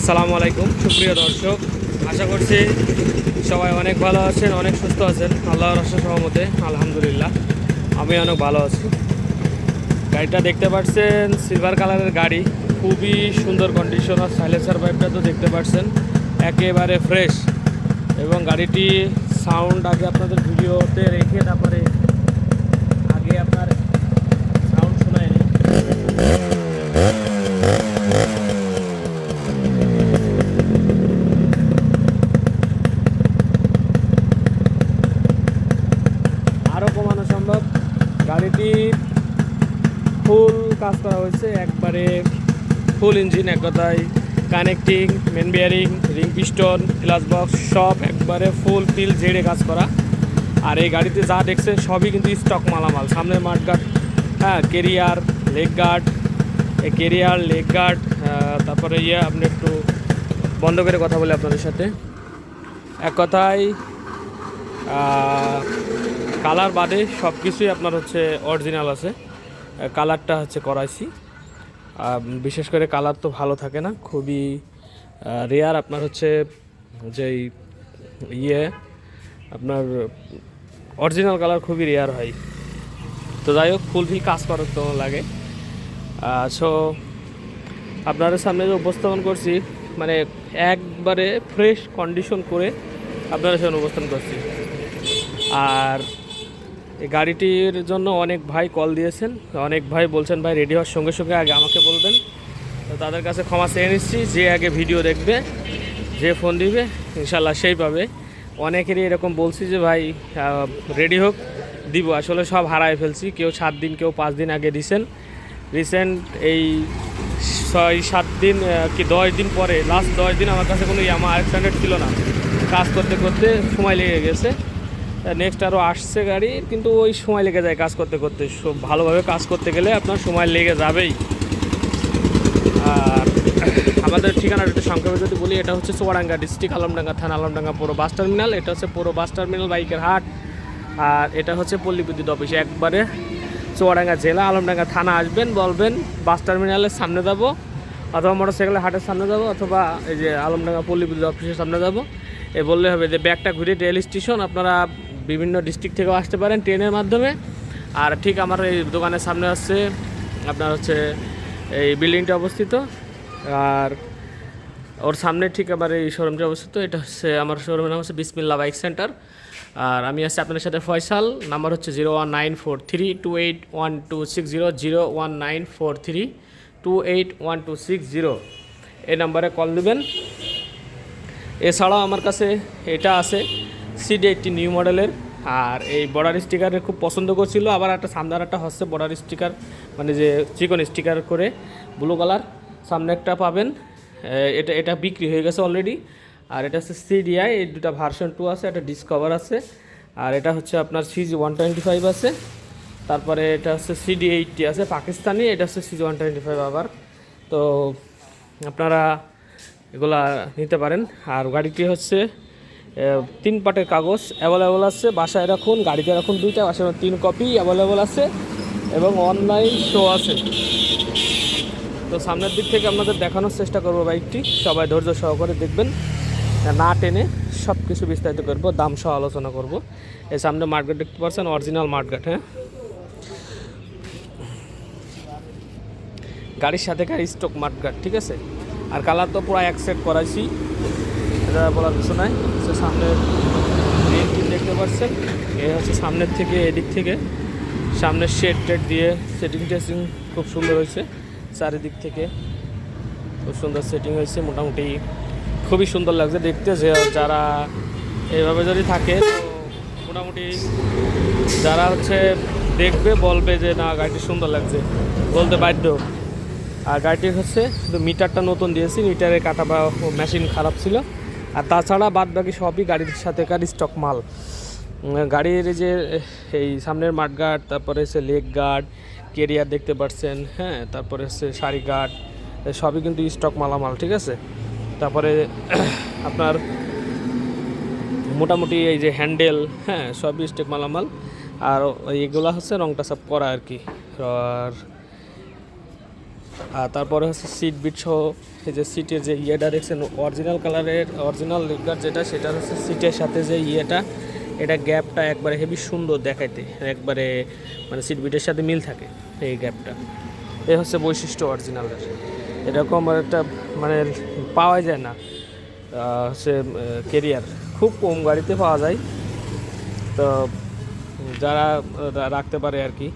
আসসালামু আলাইকুম সুপ্রিয় দর্শক, আশা করছি সবাই অনেক ভালো আছেন, অনেক সুস্থ আছেন। আল্লাহর অশেষ রহমতে আলহামদুলিল্লাহ আমি অনেক ভালো আছি। গাড়িটা দেখতে পাচ্ছেন সিলভার কালারের গাড়ি, খুবই সুন্দর কন্ডিশন। আর সাইলেন্সার পাইপটা তো দেখতে পাচ্ছেন একেবারে ফ্রেশ, এবং গাড়িটি সাউন্ড আগে আপনাদের ভিডিওতে রেখে তারপরে আগে আপনার সাউন্ড শোনায়নি। আরও কমানো সম্ভব। গাড়িটি ফুল কাজ করা হয়েছে, একবারে ফুল ইঞ্জিন, এক কথায় connecting, main bearing, ring piston, glass box সব একবারে ফুল পিল জেড়ে কাজ করা। আর এই গাড়িতে যা দেখছে সবই কিন্তু স্টক মালামাল। সামনে মাঠগার্ড, হ্যাঁ, carrier, leg guard, carrier, leg guard, তারপরে আপনি একটু বন্ধ করে কথা বলে আপনাদের সাথে। এক কথায় কালার বাদে সব কিছুই আপনার হচ্ছে অরিজিনাল আছে। কালারটা হচ্ছে করাইছি, বিশেষ করে কালার তো ভালো থাকে না, খুবই রেয়ার। আপনার হচ্ছে যেই আপনার অরিজিনাল কালার খুবই রেয়ার হয়। তো যাই হোক, ফুলফিল কাজ করার তো লাগে। সো আপনাদের সামনে যে উপস্থাপন করছি, মানে একবারে ফ্রেশ কন্ডিশন করে আপনাদের সামনে উপস্থাপন করছি। আর এই গাড়িটির জন্য অনেক ভাই কল দিয়েছেন, অনেক ভাই বলছেন ভাই রেডি হওয়ার সঙ্গে সঙ্গে আগে আমাকে বলবেন। তো তাদের কাছে ক্ষমা চেয়ে নিচ্ছি, যে আগে ভিডিও দেখবে, যে ফোন দিবে ইনশাল্লাহ সেই পাবে। অনেকেরই এরকম বলছি যে ভাই রেডি হোক, দিব, আসলে সব হারায় ফেলছি। কেউ 7 দিন, কেউ 5 দিন আগে দিছেন। রিসেন্ট এই 6-7 দিন কি 10 দিন পরে, লাস্ট 10 দিন আমার কাছে কোনো ইয়ামা RX-100 ছিল না। কাজ করতে করতে সময় লেগে গেছে। নেক্সট আরও আসছে গাড়ি, কিন্তু ওই সময় লেগে যায় কাজ করতে করতে। সব ভালোভাবে কাজ করতে গেলে আপনার সময় লেগে যাবেই। আর আমাদের ঠিকানাটা একটু সংক্ষেপে যদি বলি, এটা হচ্ছে চুয়াডাঙ্গা ডিস্ট্রিক্ট, আলমডাঙ্গা থানা, আলমডাঙ্গা পুরো বাস টার্মিনাল। এটা হচ্ছে পুরো বাস টার্মিনাল, বাইকের হাট। আর এটা হচ্ছে পল্লী বিদ্যুৎ অফিস, একবারে চুয়াডাঙ্গা জেলা, আলমডাঙ্গা থানা। আসবেন, বলবেন বাস টার্মিনালের সামনে যাব, অথবা মোটরসাইকেলের হাটের সামনে যাব, অথবা এই যে আলমডাঙ্গা পল্লী বিদ্যুৎ অফিসের সামনে যাব। এ বললে হবে যে ব্যাগটা ঘুরে রেল স্টেশন। আপনারা বিভিন্ন ডিস্ট্রিক্ট থেকেও আসতে পারেন ট্রেনের মাধ্যমে। আর ঠিক আমার এই দোকানের সামনে আসছে আপনার হচ্ছে এই বিল্ডিংটা অবস্থিত, আর ওর সামনে ঠিক আবার এই শোরুমটা অবস্থিত। এটা হচ্ছে আমার শোরুমের নাম হচ্ছে বিসমিল্লাহ বাইক সেন্টার। আর আমি আছি আপনাদের সাথে ফয়সাল। নাম্বার হচ্ছে 01943281260, 01943281260। এই নাম্বারে কল দেবেন। এছাড়াও আমার কাছে এটা আছে CD80 নিউ মডেলের। আর এই বর্ডার স্টিকারের খুব পছন্দ করছিল, আবার একটা সামনে একটা হচ্ছে বর্ডার স্টিকার, মানে যে চিকন স্টিকার করে ব্লু কালার, সামনে একটা পাবেন। এটা বিক্রি হয়ে গেছে অলরেডি। আর এটা হচ্ছে CDI, এই দুটা ভার্সন 2 আছে, একটা ডিসকভার আছে। আর এটা হচ্ছে আপনার CG125 আছে। তারপরে এটা হচ্ছে CD80 আছে পাকিস্তানি, এটা হচ্ছে CG125 আবার। তো আপনারা এগুলা নিতে পারেন। আর গাড়িটি হচ্ছে 3 পার্টের কাগজ অ্যাভেলেবল আছে, বাসায় রাখুন, গাড়িতে রাখুন 2টা, বাসায় 3 কপি অ্যাভেলেবল আছে, এবং অনলাইন শো আছে। তো সামনের দিক থেকে আপনাদের দেখানোর চেষ্টা করবো বাইকটি, সবাই ধৈর্য সহকারে দেখবেন, না টেনে সব কিছু বিস্তারিত করবো, দাম সহ আলোচনা করব। এই সামনে মার্কেট দেখতে পাচ্ছেন, অরিজিনাল মার্কেট। হ্যাঁ, গাড়ির সাথে গাড়ি স্টক মার্কেট, ঠিক আছে। আর কালার তো পুরো এক সেট করাইছি, এটা বলার কিছু নাই। হচ্ছে সামনের ইঞ্জিন দেখতে পাচ্ছেন, এ হচ্ছে সামনের থেকে এদিক থেকে সামনের শেড টেড দিয়ে সেটিং টেস্টিং খুব সুন্দর হয়েছে। চারিদিক থেকে খুব সুন্দর সেটিং হয়েছে, মোটামুটি খুবই সুন্দর লাগছে দেখতে। যে যারা এইভাবে যদি থাকে, তো মোটামুটি যারা হচ্ছে দেখবে বলবে যে না গাড়িটি সুন্দর লাগছে, বলতে বাধ্য। আর গাড়িটির হচ্ছে শুধু মিটারটা নতুন দিয়েছি, মিটারে কাটা বা মেশিন খারাপ ছিল। আর তাছাড়া বাদ বাকি সবই গাড়ির সাথে স্টক মাল। গাড়ির যে এই সামনের মাঠ গার্ড, তারপরে হচ্ছে লেগ গার্ড, কেরিয়ার দেখতে পাচ্ছেন, হ্যাঁ, তারপরে হচ্ছে সারি গার্ড, সবই কিন্তু স্টক মালামাল, ঠিক আছে। তারপরে আপনার মোটামুটি এই যে হ্যান্ডেল, হ্যাঁ, সবই স্টক মালামাল। আর এইগুলা হচ্ছে রংটা সব করা আর কি। আর আর তারপরে হচ্ছে সিট বিট সহ এই যে সিটের যে ইয়েটা দেখছেন অরিজিনাল কালারের অরিজিনাল লিগার যেটা, সেটা হচ্ছে সিটের সাথে যে ইয়েটা, এটা গ্যাপটা একবারে হেভি সুন্দর দেখাইতে, একবারে মানে সিট বিটের সাথে মিল থাকে এই গ্যাপটা। এই হচ্ছে বৈশিষ্ট্য অরিজিনালের, এরকম একটা মানে পাওয়া যায় না হচ্ছে কেরিয়ার, খুব কম গাড়িতে পাওয়া যায়। তো যারা রাখতে পারে আর কি।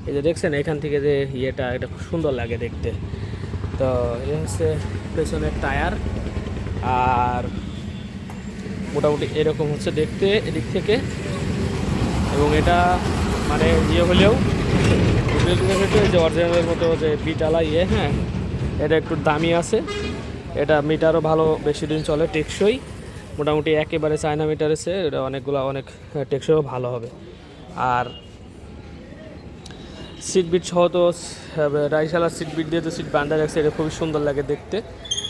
এই যে দেখছেন এখান থেকে যে ইয়েটা, এটা খুব সুন্দর লাগে দেখতে। তো এই হচ্ছে পেছনের টায়ার, আর মোটামুটি এরকম হচ্ছে দেখতে এদিক থেকে। এবং এটা মানে ইয়ে হলেও যে অরিজিনালের মতো যে বিটালা ইয়ে, হ্যাঁ এটা একটু দামি আছে, এটা মিটারও ভালো, বেশি দিন চলে, টেকসই, মোটামুটি একেবারে চায়না মিটার এসে এটা অনেকগুলো অনেক টেকসইও ভালো হবে। আর সিট বিট সহ তো রাইশালার সিট বিট দিয়ে তো সিট বান্ধা রাখছে, এটা খুবই সুন্দর লাগে দেখতে।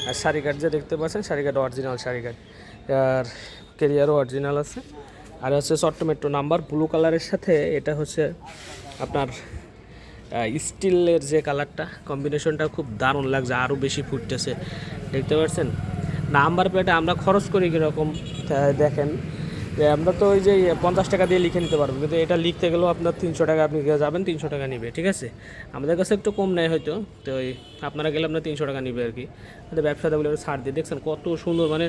আর শাড়ি কাঠ যে দেখতে পাচ্ছেন, শাড়ি কাঠ অরিজিনাল শাড়ি কাঠ, আর কেরিয়ারও অরিজিনাল আছে। আর হচ্ছে চট্ট মেট্রো নাম্বার ব্লু কালারের সাথে এটা হচ্ছে আপনার স্টিলের যে কালারটা, কম্বিনেশনটা খুব দারুণ লাগছে, আরও বেশি ফুটতেছে দেখতে পাচ্ছেন। নাম্বার প্লেটে আমরা খরচ করি কীরকম দেখেন, যে আমরা তো ওই যে 50 টাকা দিয়ে লিখে নিতে পারবো, কিন্তু এটা লিখতে গেলেও আপনার 300 টাকা, আপনি যাবেন 300 টাকা নিবে, ঠিক আছে। আমাদের কাছে একটু কম নেয় হয়তো, তো ওই আপনারা গেলে আপনার 300 টাকা নিবে আর কি। ব্যবসাটা বলে ছাড় দিয়ে দেখছেন কত সুন্দর মানে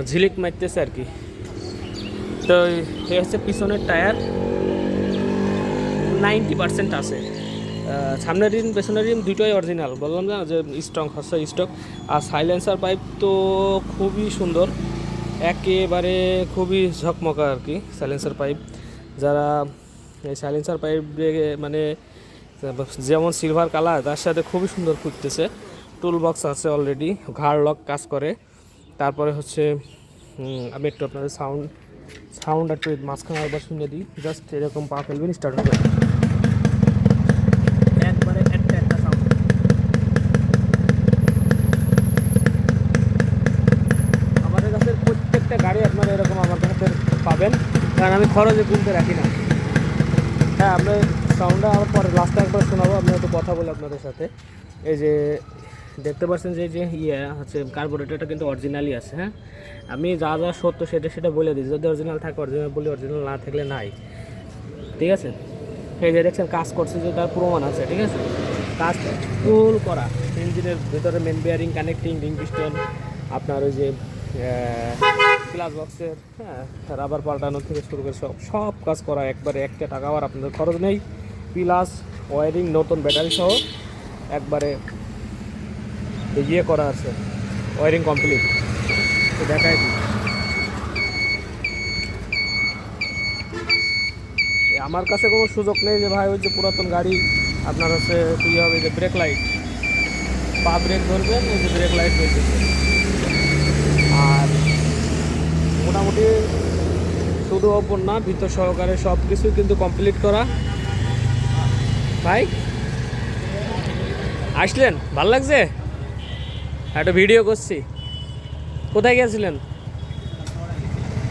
ঝিলিক মারতেছে আর কি। তো এই হচ্ছে পিছনের টায়ার 90% আছে, সামনের রিম পেছনের রিম দুটোই অরিজিনাল, বললাম না যে স্ট্রং হচ্ছে স্টক। আর সাইলেন্সার পাইপ তো খুবই সুন্দর, একেবারে খুবই ঝকমকা আর কি সাইলেন্সার পাইপ। যারা এই সাইলেন্সার পাইপ মানে যেমন সিলভার কালার, তার সাথে খুবই সুন্দর ফুটতেছে। টুল বক্স আছে অলরেডি, ঘাড় লক কাজ করে। তারপরে হচ্ছে আমি একটু আপনাদের সাউন্ড একটু মাঝখানে একবার শুনে দিই, জাস্ট এরকম পা ফেলবেন, স্টার্ট হবে একবারে একটা সাউন্ড। আমাদের কাছে প্রত্যেকটা গাড়ি আপনারা এরকম আমার কাছে পাবেন, কারণ আমি খরচে কিনতে রাখি না। হ্যাঁ, আপনার সাউন্ডটা আমার পরে লাস্টে একবার শোনাবো, আপনার একটু কথা বলে আপনাদের সাথে। এই যে দেখতে পাচ্ছেন যে ইয়ে হচ্ছে কার্বোরেটরটা কিন্তু অরিজিনালই আছে। হ্যাঁ, আমি যা যা সত্য সেটা বলে দিই, যদি অরিজিনাল থাকে অরিজিনাল বলি, অরিজিনাল না থাকলে নাই, ঠিক আছে। এই যে দেখছেন কাজ করছে, যে তার প্রমাণ আছে, ঠিক আছে। কাজ ফুল করা, ইঞ্জিনের ভিতরে main bearing, connecting, ring piston, আপনার ওই যে গ্লাস বক্সের, হ্যাঁ রাবার পাল্টানো থেকে শুরু করে সব কাজ করা, একবারে একটা টাকা আর আপনাদের খরচ নেই। প্লাস ওয়ারিং নতুন ব্যাটারি সহ একবারে ইয়ে করা আছে, ওয়ারিং কমপ্লিট। তো দেখাই দিই, আমার কাছে কোনো সুযোগ নেই যে ভাই ওই যে পুরাতন গাড়ি আপনার হচ্ছে ইয়ে হবে, যে ব্রেক লাইট, পা ব্রেক ধরবেন, ওই যে ব্রেক লাইট হয়েছে। আর মোটামুটি শুধু ওপর না, ভিতর সহকারে সব কিছু কিন্তু কমপ্লিট করা। ভাই আসলেন, ভাল লাগছে, একটা ভিডিও করছি। কোথায় গিয়েছিলেন,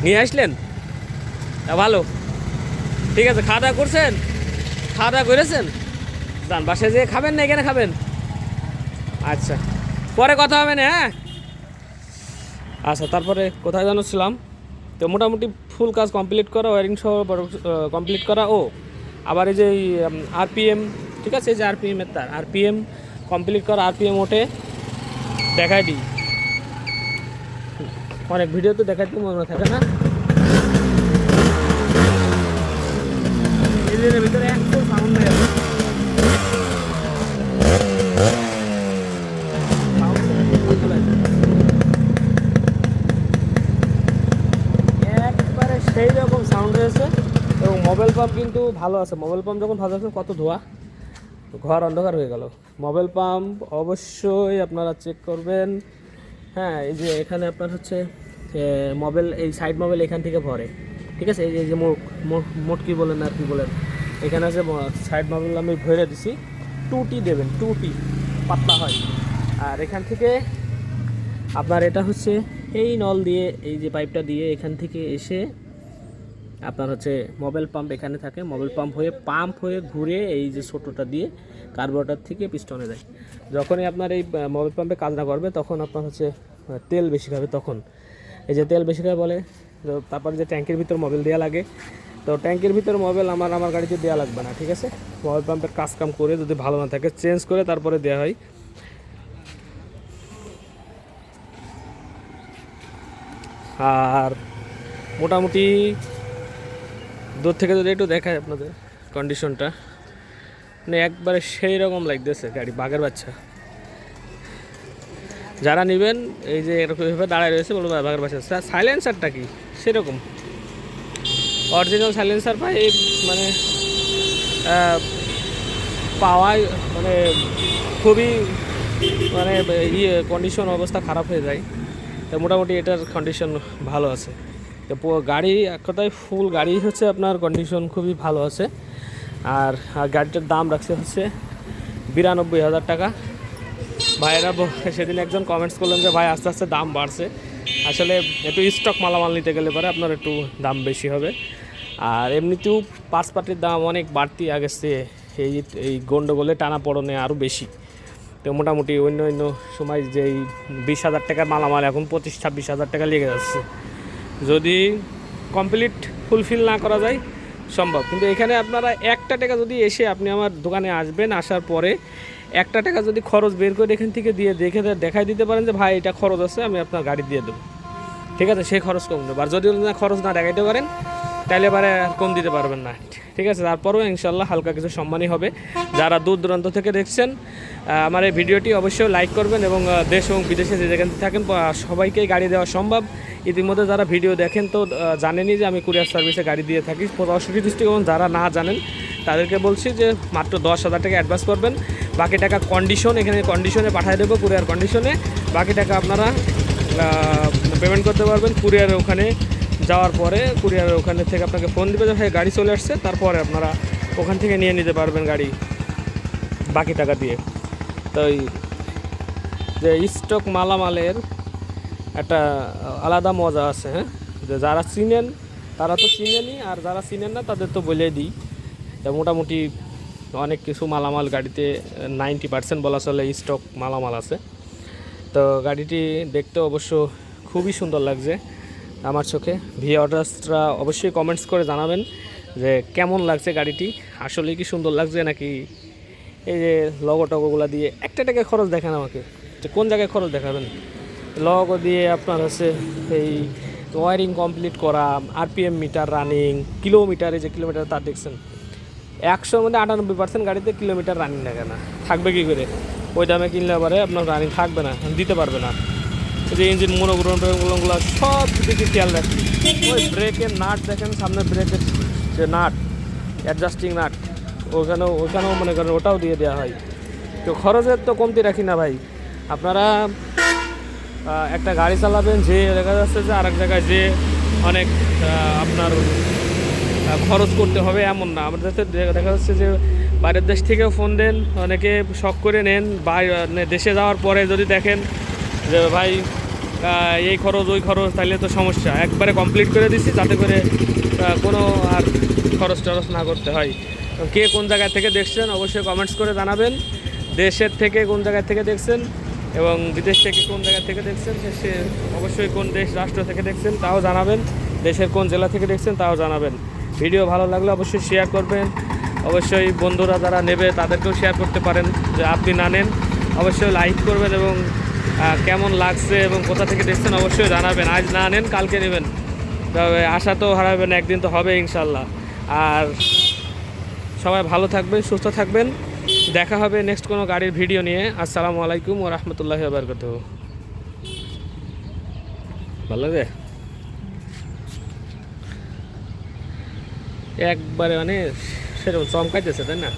নিয়ে আসলেন, ভালো, ঠিক আছে। খাওয়া দাওয়া করছেন, খাওয়া দাওয়া করেছেন, যান বাসায় যেয়ে খাবেন না এখানে খাবেন? আচ্ছা, পরে কথা হবে না, হ্যাঁ। আচ্ছা, তারপরে কোথায় জানাচ্ছিলাম, তো মোটামুটি ফুল কাজ কমপ্লিট করা, ওয়ারিং সহ কমপ্লিট করা। ও আবার এই যে আরপিএম, ঠিক আছে, এই যে আরপিএমের তার, আরপিএম কমপ্লিট করা, আরপিএম ওঠে, দেখাই দিই। অনেক ভিডিও তো দেখাইতে মনে থাকে না। ইঞ্জিনের ভিতরে একটু সাউন্ড নেই, একবারে সেই রকম সাউন্ড রয়েছে। এবং মোবাইল পাম্প কিন্তু ভালো আছে, মোবাইল পাম্প যখন ভালো আছে, কত ধোয়া, ঘর অন্ধকার হয়ে গেল। মোবাইল পাম্প অবশ্যই আপনারা চেক করবেন। হ্যাঁ, এই যে এখানে আপনার হচ্ছে মোবাইল, এই সাইড মোবাইল এখান থেকে ভরে, ঠিক আছে। এই যে মোট কী বলেন আর কী বলেন, এখানে আছে সাইড মোবাইল আমি ভরে দিছি। 2T দেবেন, 2T পাতলা হয়। আর এখান থেকে আপনার এটা হচ্ছে এই নল দিয়ে, এই যে পাইপটা দিয়ে এখান থেকে এসে আপনার হচ্ছে মোবাইল পাম্প এখানে থাকে, মোবাইল পাম্প হয়ে ঘুরে এই যে ছোটোটা দিয়ে কার্বোরেটর থেকে পিস্টনে যায়। যখনই আপনার এই মোবিল পাম্পে কাজ না করবে তখন আপনার হচ্ছে তেল বেশি খাবে। তখন এই যে তেল বেশি খাবে বলে, তো তারপরে যে ট্যাঙ্কের ভিতর মোবিল দেওয়া লাগে, তো ট্যাঙ্কের ভিতর মোবিল আমার গাড়িতে দেওয়া লাগবে না, ঠিক আছে। মোবিল পাম্পের কাজ কাম করে যদি ভালো না থাকে চেঞ্জ করে তারপরে দেওয়া হয়। আর মোটামুটি দূর থেকে যদি একটু দেখায় আপনাদের কন্ডিশনটা, মানে একবারে সেই রকম লাগতেছে গাড়ি, বাঘের বাচ্চা। যারা নেবেন এই যে এরকমভাবে দাঁড়ায় রয়েছে বলবো বাঘের বাচ্চা। সাইলেন্সারটা কি সেরকম অরিজিনাল সাইলেন্সার পাই, মানে পাওয়ায় মানে খুবই মানে কন্ডিশন অবস্থা খারাপ হয়ে যায়। তো মোটামুটি এটার কন্ডিশন ভালো আছে। তো গাড়ি এক কথায় ফুল গাড়ি হচ্ছে আপনার কন্ডিশন খুবই ভালো আছে। আর গাড়িটার দাম রাখছে হচ্ছে 92,000 টাকা। ভাইয়েরা সেদিন একজন কমেন্টস করলেন যে ভাই আস্তে আস্তে দাম বাড়ছে। আসলে একটু স্টক মালামাল নিতে গেলে পরে আপনার একটু দাম বেশি হবে। আর এমনিতেও পার্টসপাতির দাম অনেক বাড়তি আগেছে, এই গন্ডগোলে টানা পড়নে আরও বেশি। তো মোটামুটি অন্য সময় যেই 20,000 টাকার মালামাল এখন 25-26,000 টাকা লেগে যাচ্ছে। যদি কমপ্লিট ফুলফিল না করা যায় সম্ভব, কিন্তু এখানে আপনারা 1 টাকা যদি এসে আপনি আমার দোকানে আসবেন, আসার পরে 1 টাকা যদি খরচ বের করে এখান থেকে দিয়ে দেখাই দিতে পারেন যে ভাই এটা খরচ আছে, আমি আপনার গাড়ি দিয়ে দেবো, ঠিক আছে, সেই খরচ কম দেবো। আর যদি খরচ না দেখাইতে পারেন তাহলে এবারে কম দিতে পারবেন না, ঠিক আছে। তারপরেও ইনশাল্লাহ হালকা কিছু সম্মানই হবে। যারা দূর দূরান্ত থেকে দেখছেন আমার এই ভিডিওটি অবশ্যই লাইক করবেন, এবং দেশ এবং বিদেশে যে যেখানে থাকেন সবাইকেই গাড়ি দেওয়া সম্ভব। ইতিমধ্যে যারা ভিডিও দেখেন তো জানেনই যে আমি কুরিয়ার সার্ভিসে গাড়ি দিয়ে থাকি 65 ডিস্ট্রিক্ট। এবং যারা না জানেন তাদেরকে বলছি যে মাত্র 10,000 টাকা অ্যাডভান্স করবেন, বাকি টাকা কন্ডিশন এখানে কন্ডিশনে পাঠিয়ে দেবো, কুরিয়ার কন্ডিশনে। বাকি টাকা আপনারা পেমেন্ট করতে পারবেন কুরিয়ারের ওখানে যাওয়ার পরে। কুরিয়ারের ওখানে থেকে আপনাকে ফোন দেবে যে ভাই গাড়ি চলে আসছে, তারপরে আপনারা ওখান থেকে নিয়ে নিতে পারবেন গাড়ি বাকি টাকা দিয়ে। তো যে স্টক মালামালের একটা আলাদা মজা আছে, হ্যাঁ। যে যারা চিনেন তারা তো চিনেনই, আর যারা চিনেন না তাদের তো বলে দিই। তো মোটামুটি অনেক কিছু মালামাল গাড়িতে 90% বলা চলে স্টক মালামাল আছে। তো গাড়িটি দেখতে অবশ্য খুবই সুন্দর লাগছে আমার চোখে। ভিউয়ার্সরা অবশ্যই কমেন্টস করে জানাবেন যে কেমন লাগছে গাড়িটি, আসলে কি সুন্দর লাগছে নাকি এই যে লগো টগোগুলো দিয়ে 1 টাকা খরচ দেখেন আমাকে, যে কোন জায়গায় খরচ দেখাবেন। লগো দিয়ে আপনার হচ্ছে এই ওয়ারিং কমপ্লিট করা, আরপিএম মিটার রানিং, কিলোমিটারে যে কিলোমিটার তার দেখছেন 100-র মধ্যে 98% গাড়িতে কিলোমিটার রানিং লাগে না, থাকবে কী করে? ওই দামে কিনলে পরে আপনার রানিং থাকবে না, দিতে পারবে না। যে ইঞ্জিন মোনোগুলো সব দিকে খেয়াল রাখি। ওই ব্রেকের নাট দেখেন, সামনে ব্রেকের যে নাট অ্যাডজাস্টিং নাট, ওখানেও মনে করেন ওটাও দিয়ে দেওয়া হয়। তো খরচের তো কমতি রাখি না ভাই। আপনারা একটা গাড়ি চালাবেন, যে দেখা যাচ্ছে যে আরেক জায়গায় যে অনেক আপনার খরচ করতে হবে এমন না। আমাদের দেখা যাচ্ছে যে বাইরের দেশ থেকেও ফোন দেন, অনেকে শখ করে নেন, দেশে যাওয়ার পরে যদি দেখেন যে ভাই এই খরচ ওই খরচ, তাহলে তো সমস্যা। একবারে কমপ্লিট করে দিচ্ছি যাতে করে কোনো আর খরচ টরচ না করতে হয়। কে কোন জায়গা থেকে দেখছেন অবশ্যই কমেন্টস করে জানাবেন। দেশের থেকে কোন জায়গা থেকে দেখছেন এবং বিদেশ থেকে কোন জায়গা থেকে দেখছেন, সে অবশ্যই কোন দেশ রাষ্ট্র থেকে দেখছেন তাও জানাবেন। দেশের কোন জেলা থেকে দেখছেন তাও জানাবেন। ভিডিও ভালো লাগলে অবশ্যই শেয়ার করবেন। অবশ্যই বন্ধুরা যারা নেবে তাদেরকেও শেয়ার করতে পারেন, যে আপনি না নেন অবশ্যই লাইক করবেন, এবং কেমন লাগছে এবং কোথা থেকে দেখছেন অবশ্যই জানাবেন। আজ না নেন কালকে নেবেন, তবে আশা তো হারাবেন, একদিন তো হবে ইনশাল্লাহ। আর সবাই ভালো থাকবেন, সুস্থ থাকবেন। দেখা হবে নেক্সট কোনো গাড়ির ভিডিও নিয়ে। আসসালামু আলাইকুম ওয়া রাহমাতুল্লাহি ওয়া বারাকাতুহু। ভালো লাগে একবারে, মানে সেরকম চমকাইতেছে, তাই না?